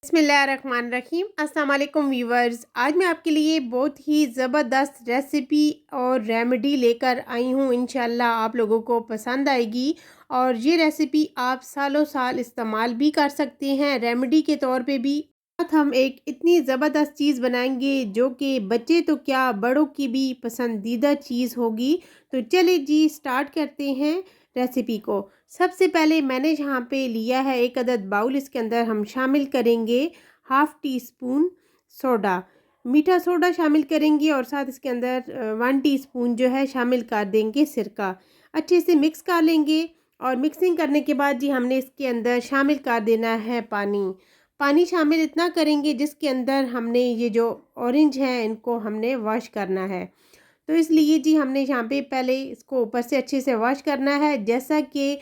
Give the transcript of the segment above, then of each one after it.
बिस्मिल्लाहिर्रहमानिर्रहीम। अस्सलाम वालेकुम व्यूवर्स। आज मैं आपके लिए बहुत ही ज़बरदस्त रेसिपी और रेमेडी लेकर आई हूँ। इंशाल्लाह आप लोगों को पसंद आएगी और ये रेसिपी आप सालों साल इस्तेमाल भी कर सकते हैं रेमेडी के तौर पे भी। आज हम एक इतनी ज़बरदस्त चीज़ बनाएंगे जो कि बच्चे तो क्या बड़ों की भी पसंदीदा चीज़ होगी। तो चलिए जी स्टार्ट करते हैं रेसिपी को। सबसे पहले मैंने यहाँ पे लिया है एक अदद बाउल। इसके अंदर हम शामिल करेंगे हाफ़ टी स्पून सोडा, मीठा सोडा शामिल करेंगे और साथ इसके अंदर 1 टीस्पून जो है शामिल कर देंगे सिरका। अच्छे से मिक्स कर लेंगे और मिक्सिंग करने के बाद जी हमने इसके अंदर शामिल कर देना है पानी। पानी शामिल इतना करेंगे जिसके अंदर हमने ये जो ऑरेंज है इनको हमने वॉश करना है। तो इसलिए जी हमने यहाँ पे पहले इसको ऊपर से अच्छे से वॉश करना है। जैसा कि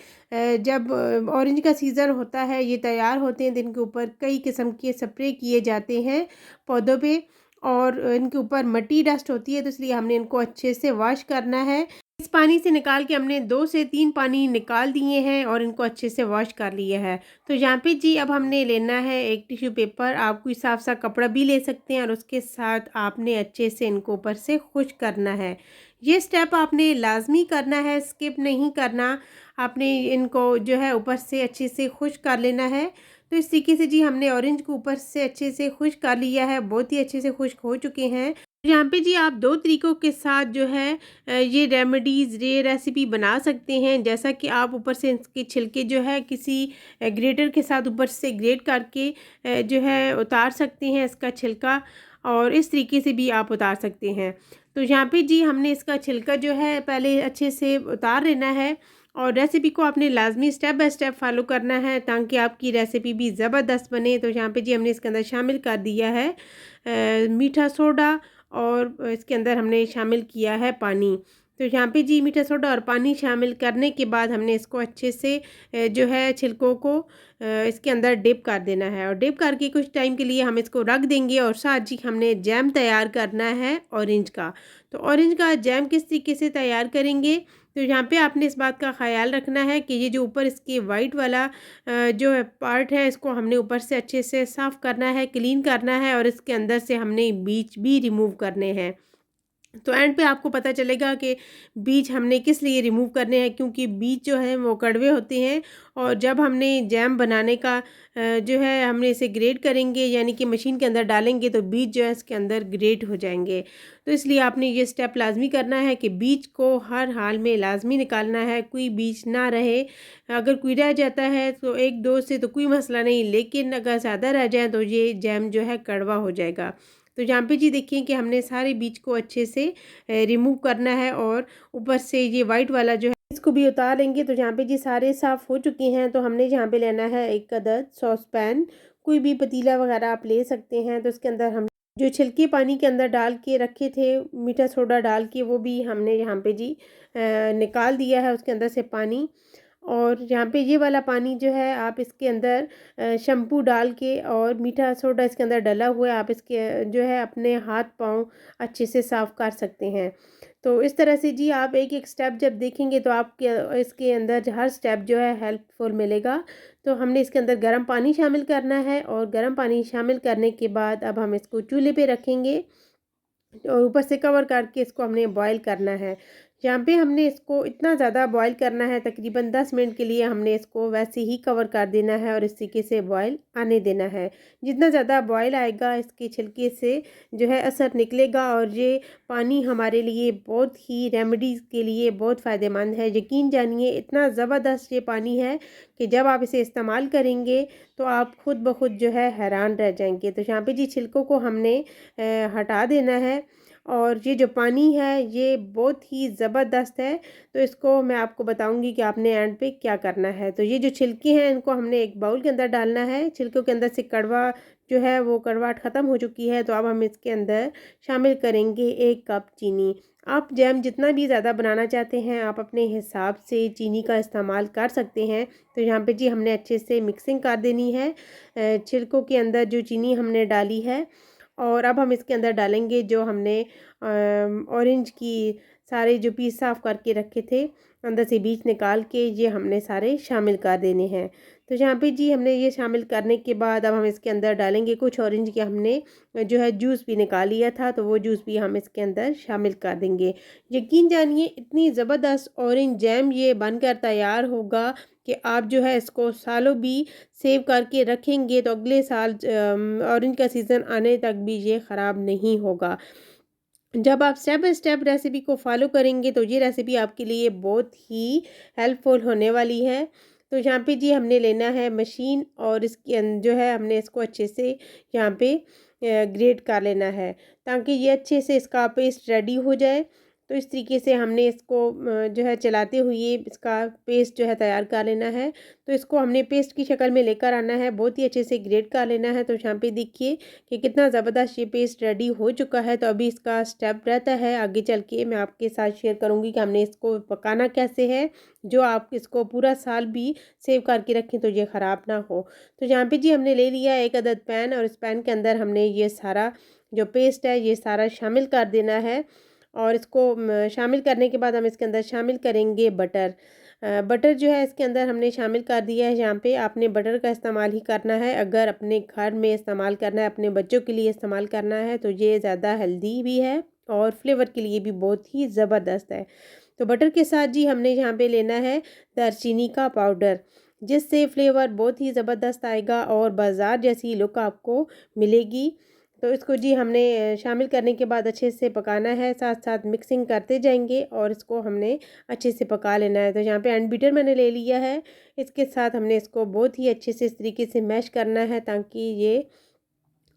जब ऑरेंज का सीज़न होता है, ये तैयार होते हैं तो इनके ऊपर कई किस्म के स्प्रे किए जाते हैं पौधों पे और इनके ऊपर मिट्टी डस्ट होती है, तो इसलिए हमने इनको अच्छे से वॉश करना है। इस पानी से निकाल के हमने 2 से 3 पानी निकाल दिए हैं और इनको अच्छे से वॉश कर लिया है। तो यहाँ पे जी अब हमने लेना है एक टिश्यू पेपर। आप कोई साफ सा कपड़ा भी ले सकते हैं और उसके साथ आपने अच्छे से इनको ऊपर से खुश्क करना है। ये स्टेप आपने लाजमी करना है, स्किप नहीं करना। आपने इनको जो है ऊपर से अच्छे से खुश्क कर लेना है। तो इस तरीके से जी हमने ऑरेंज को ऊपर से अच्छे से खुश्क कर लिया है, बहुत ही अच्छे से खुश्क हो चुके हैं। यहाँ पे जी आप 2 तरीक़ों के साथ जो है ये रेमेडीज़ ये रेसिपी बना सकते हैं। जैसा कि आप ऊपर से इसके छिलके जो है किसी ग्रेटर के साथ ऊपर से ग्रेट करके जो है उतार सकते हैं इसका छिलका, और इस तरीके से भी आप उतार सकते हैं। तो यहाँ पे जी हमने इसका छिलका जो है पहले अच्छे से उतार लेना है और रेसिपी को आपने लाजमी स्टेप बाय स्टेप फॉलो करना है ताकि आपकी रेसिपी भी ज़बरदस्त बने। तो यहाँ पे जी हमने इसके अंदर शामिल कर दिया है मीठा सोडा और इसके अंदर हमने शामिल किया है पानी। तो यहाँ पे जी मीठा सोडा और पानी शामिल करने के बाद हमने इसको अच्छे से जो है छिलकों को इसके अंदर डिप कर देना है और डिप करके कुछ टाइम के लिए हम इसको रख देंगे। और साथ जी हमने जैम तैयार करना है ऑरेंज का। तो ऑरेंज का जैम किस तरीके से तैयार करेंगे, तो यहाँ पे आपने इस बात का ख्याल रखना है कि ये जो ऊपर इसके वाइट वाला जो है पार्ट है इसको हमने ऊपर से अच्छे से साफ़ करना है, क्लीन करना है और इसके अंदर से हमने बीज भी रिमूव करने हैं। तो एंड पे आपको पता चलेगा कि बीज हमने किस लिए रिमूव करने हैं, क्योंकि बीज जो है वो कड़वे होते हैं और जब हमने जैम बनाने का जो है हमने इसे ग्रेट करेंगे यानी कि मशीन के अंदर डालेंगे तो बीज जो है इसके अंदर ग्रेट हो जाएंगे। तो इसलिए आपने ये स्टेप लाजमी करना है कि बीज को हर हाल में लाजमी निकालना है, कोई बीज ना रहे। अगर कोई रह जाता है तो 1-2 से तो कोई मसला नहीं, लेकिन अगर ज़्यादा रह जाए तो ये जैम जो है कड़वा हो जाएगा। तो यहाँ पे जी देखिए कि हमने सारे बीज को अच्छे से रिमूव करना है और ऊपर से ये वाइट वाला जो है इसको भी उतार लेंगे। तो यहाँ पे जी सारे साफ़ हो चुके हैं। तो हमने यहाँ पे लेना है एक अदद सॉस पैन, कोई भी पतीला वगैरह आप ले सकते हैं। तो इसके अंदर हम जो छिलके पानी के अंदर डाल के रखे थे मीठा सोडा डाल के, वो भी हमने यहाँ पे जी निकाल दिया है उसके अंदर से पानी। और यहाँ पे ये वाला पानी जो है आप इसके अंदर शैम्पू डाल के और मीठा सोडा इसके अंदर डला हुआ है, आप इसके जो है अपने हाथ पाँव अच्छे से साफ़ कर सकते हैं। तो इस तरह से जी आप एक एक स्टेप जब देखेंगे तो आपके इसके अंदर हर स्टेप जो है हेल्पफुल मिलेगा। तो हमने इसके अंदर गर्म पानी शामिल करना है और गर्म पानी शामिल करने के बाद अब हम इसको चूल्हे पे रखेंगे और ऊपर से कवर करके इसको हमने बॉईल करना है। यहाँ पे हमने इसको इतना ज़्यादा बॉईल करना है, तकरीबन 10 मिनट के लिए हमने इसको वैसे ही कवर कर देना है और इस तरीके से बॉईल आने देना है। जितना ज़्यादा बॉईल आएगा इसके छिलके से जो है असर निकलेगा और ये पानी हमारे लिए बहुत ही रेमेडीज़ के लिए बहुत फ़ायदेमंद है। यकीन जानिए इतना ज़बरदस्त ये पानी है कि जब आप इसे इस्तेमाल करेंगे तो आप खुद ब खुद जो है हैरान रह जाएंगे। तो यहाँ पे जी छिलकों को हमने हटा देना है और ये जो पानी है ये बहुत ही ज़बरदस्त है। तो इसको मैं आपको बताऊंगी कि आपने एंड पे क्या करना है। तो ये जो छिलके हैं इनको हमने एक बाउल के अंदर डालना है। छिलकों के अंदर से कड़वा जो है वो कड़वाहट ख़त्म हो चुकी है। तो अब हम इसके अंदर शामिल करेंगे 1 कप चीनी। आप जैम जितना भी ज़्यादा बनाना चाहते हैं आप अपने हिसाब से चीनी का इस्तेमाल कर सकते हैं। तो यहाँ पे जी हमने अच्छे से मिक्सिंग कर देनी है छिलकों के अंदर जो चीनी हमने डाली है। और अब हम इसके अंदर डालेंगे जो हमने ऑरेंज की सारे जो पीस साफ़ करके रखे थे अंदर से बीज निकाल के, ये हमने सारे शामिल कर देने हैं। तो यहाँ पे जी हमने ये शामिल करने के बाद अब हम इसके अंदर डालेंगे कुछ ऑरेंज के हमने जो है जूस भी निकाल लिया था, तो वो जूस भी हम इसके अंदर शामिल कर देंगे। यकीन जानिए इतनी ज़बरदस्त ऑरेंज जैम ये बनकर तैयार होगा कि आप जो है इसको सालों भी सेव करके रखेंगे तो अगले साल ऑरेंज का सीज़न आने तक भी ये ख़राब नहीं होगा। जब आप स्टेप बाय स्टेप रेसिपी को फॉलो करेंगे तो ये रेसिपी आपके लिए बहुत ही हेल्पफुल होने वाली है। तो यहाँ पे जी हमने लेना है मशीन और इसके जो है हमने इसको अच्छे से यहाँ पे ग्रेट कर लेना है ताकि ये अच्छे से इसका पेस्ट रेडी हो जाए। तो इस तरीके से हमने इसको जो है चलाते हुए इसका पेस्ट जो है तैयार कर लेना है। तो इसको हमने पेस्ट की शक्ल में लेकर आना है, बहुत ही अच्छे से ग्रेट कर लेना है। तो यहाँ पे देखिए कि कितना ज़बरदस्त ये पेस्ट रेडी हो चुका है। तो अभी इसका स्टेप रहता है आगे चल के मैं आपके साथ शेयर करूँगी कि हमने इसको पकाना कैसे है, जो आप इसको पूरा साल भी सेव करके रखें तो ये ख़राब ना हो। तो यहाँ पे जी हमने ले लिया एक अदद पैन और इस पैन के अंदर हमने ये सारा जो पेस्ट है ये सारा शामिल कर देना है। और इसको शामिल करने के बाद हम इसके अंदर शामिल करेंगे बटर। बटर जो है इसके अंदर हमने शामिल कर दिया है। यहाँ पे आपने बटर का इस्तेमाल ही करना है, अगर अपने घर में इस्तेमाल करना है, अपने बच्चों के लिए इस्तेमाल करना है तो ये ज़्यादा हेल्दी भी है और फ्लेवर के लिए भी बहुत ही ज़बरदस्त है। तो बटर के साथ जी हमने यहाँ पे लेना है दालचीनी का पाउडर, जिससे फ्लेवर बहुत ही ज़बरदस्त आएगा और बाज़ार जैसी लुक आपको मिलेगी। तो इसको जी हमने शामिल करने के बाद अच्छे से पकाना है, साथ साथ मिक्सिंग करते जाएंगे और इसको हमने अच्छे से पका लेना है। तो यहाँ पे हैंड बीटर मैंने ले लिया है, इसके साथ हमने इसको बहुत ही अच्छे से इस तरीके से मैश करना है ताकि ये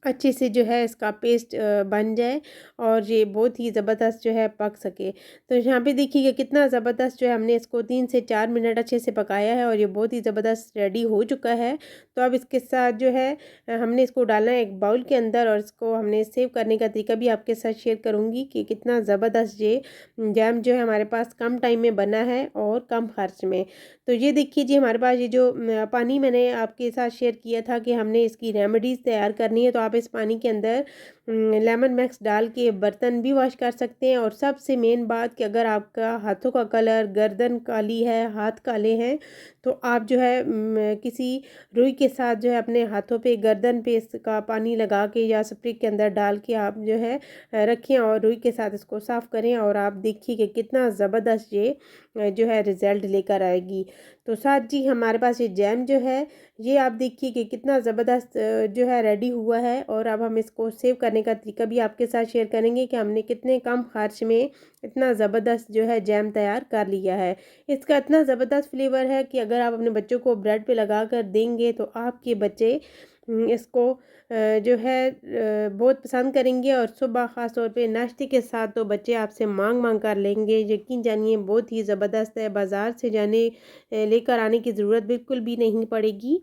अच्छे से जो है इसका पेस्ट बन जाए और ये बहुत ही ज़बरदस्त जो है पक सके। तो यहाँ पे देखिए कितना ज़बरदस्त जो है हमने इसको 3 से 4 मिनट अच्छे से पकाया है और ये बहुत ही ज़बरदस्त रेडी हो चुका है। तो अब इसके साथ जो है हमने इसको डालना है एक बाउल के अंदर और इसको हमने सेव करने का तरीका भी आपके साथ शेयर करूँगी कि कितना ज़बरदस्त ये जैम जो है हमारे पास कम टाइम में बना है और कम खर्च में। तो ये देखिए जी हमारे पास ये जो पानी मैंने आपके साथ शेयर किया था कि हमने इसकी रेमेडीज़ तैयार करनी है, तो आप इस पानी के अंदर लेमन मैक्स डाल के बर्तन भी वॉश कर सकते हैं। और सबसे मेन बात कि अगर आपका हाथों का कलर गर्दन काली है, हाथ काले हैं, तो आप जो है किसी रुई के साथ जो है अपने हाथों पे गर्दन पे इसका पानी लगा के या स्प्रे के अंदर डाल के आप जो है रखें और रुई के साथ इसको साफ़ करें और आप देखिए कि कितना ज़बरदस्त ये जो है रिज़ल्ट लेकर आएगी। तो साथ जी हमारे पास ये जैम जो है ये आप देखिए कि कितना ज़बरदस्त जो है रेडी हुआ है। और अब हम इसको सेव करने का तरीका भी आपके साथ शेयर करेंगे कि हमने कितने कम खर्च में इतना ज़बरदस्त जो है जैम तैयार कर लिया है। इसका इतना ज़बरदस्त फ्लेवर है कि अगर आप अपने बच्चों को ब्रेड पे लगा कर देंगे तो आपके बच्चे इसको जो है बहुत पसंद करेंगे और सुबह ख़ास तौर पे नाश्ते के साथ तो बच्चे आपसे मांग मांग कर लेंगे। यकीन जानिए बहुत ही ज़बरदस्त है, बाज़ार से जाने लेकर आने की ज़रूरत बिल्कुल भी नहीं पड़ेगी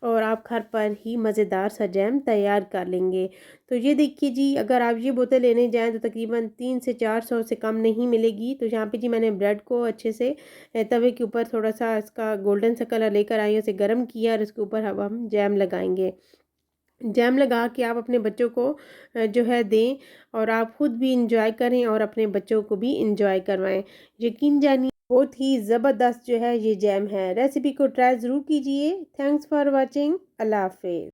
और आप घर पर ही मज़ेदार सा जैम तैयार कर लेंगे। तो ये देखिए जी अगर आप ये बोतल लेने जाएँ तो तकरीबन 300 से 400 से कम नहीं मिलेगी। तो यहाँ पे जी मैंने ब्रेड को अच्छे से तवे के ऊपर थोड़ा सा इसका गोल्डन सा कलर लेकर आई, उसे गर्म किया और इसके ऊपर अब हम जैम लगाएंगे। जैम लगा के आप अपने बच्चों को जो है दें और आप खुद भी इंजॉय करें और अपने बच्चों को भी इंजॉय करवाएं। यकीन जानिए बहुत ही ज़बरदस्त जो है ये जैम है। रेसिपी को ट्राई ज़रूर कीजिए। Thanks for watching. अल्लाह हाफ़िज़।